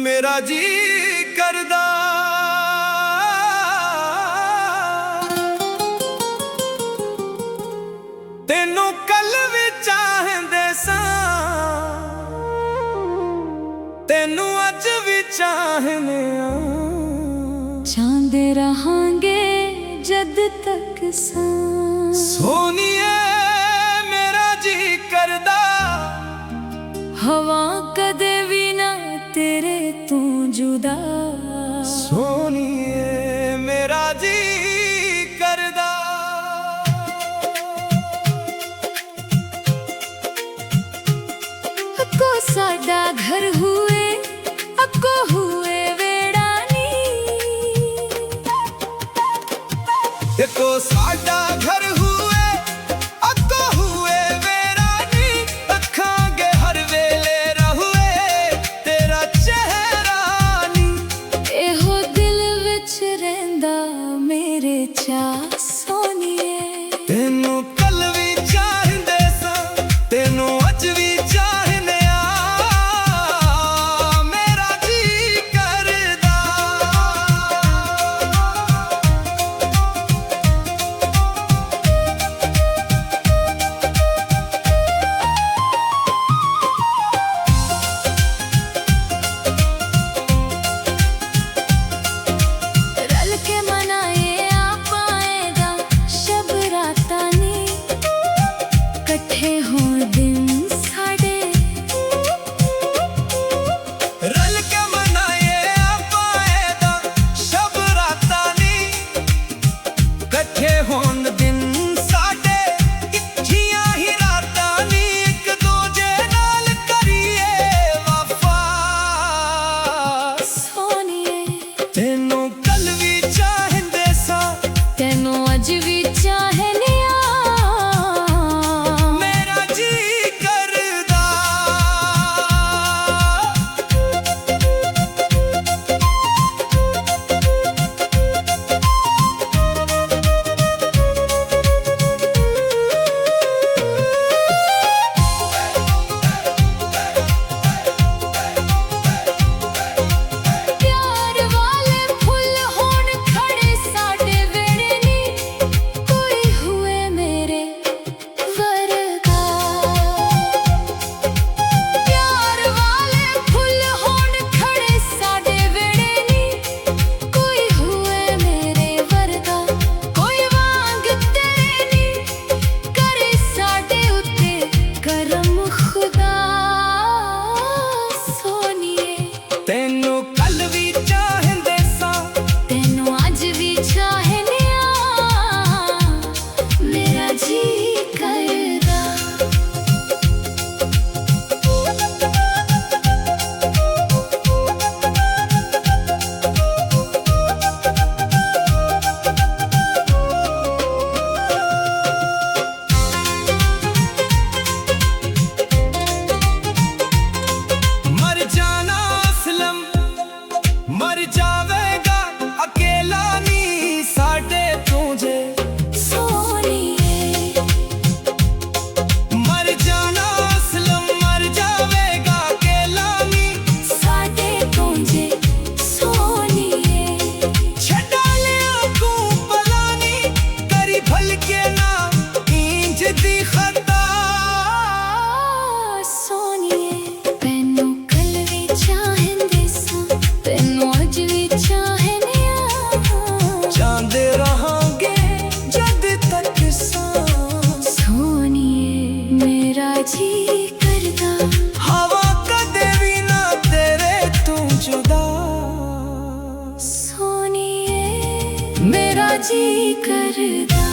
मेरा जी करदा तेनू कल भी चाहंदे सां, तेनू अज भी चाहने आ। चाहंदे रहांगे जद तक सोनिए मेरा जी करदा हवा कदे भी ना तेरे तू जुदा। सोनिए मेरा जी करदा अको साडा घर हुए अको हुए वेड़ा नी, एको साडा घर हुए अको हुए वेरा नी, रखांगे हर वेले रहुए तेरा चेहरा नी। एहो दिल विच रहिंदा मेरे चा सोनिए। तेनू कल भी चाहंदे सां, तेनू अज भी चाहने आ। मेरा जी करदा रल के मनाए आपाएगा शब रातां नी, कट्ठे हों दिन साडे। रल के मनाए आपाए दा शब रातां नी, कट्ठे होन दिन साडे इक्खियां ही रातां नी। इक दूजे नाल करिए वफा सोनिए तेनू कल भी चाहंदे सां, तेनू अज भी चाहने आ। मेरा जी करदा प्यार वाले फुल होण खड़े साडे वेड़े नी, कोई हुए मेरे वर्गा। प्यार वाले फुल होण खड़े साडे वेड़े नी, कोई हुए मेरे वर्गा। कोई वांग तेरे नी करे साडे उत्ते करम खुदा। सोनिए तेनू कल भी चाहंदे सां, तेनू अज भी चाहने आ। मेरा जी करदा मर जाना असलम मर जावेगा अकेला नी साडे तुझे। सोनिए मर जाना असलम मर जावेगा अकेला नी, साडे तुझे सोनिए। छड्डा लिया तू पलानी करी भलके ना इंज दी खता। सोनिए तेनू कल भी चाहंदे सां, तेनू अज भी चाहने आ। चांदे रहांगे जद तक सां, सोनिए मेरा जी करदा हवा कदे भी ना तेरे तू जुदा। सोनिए मेरा जी करदा।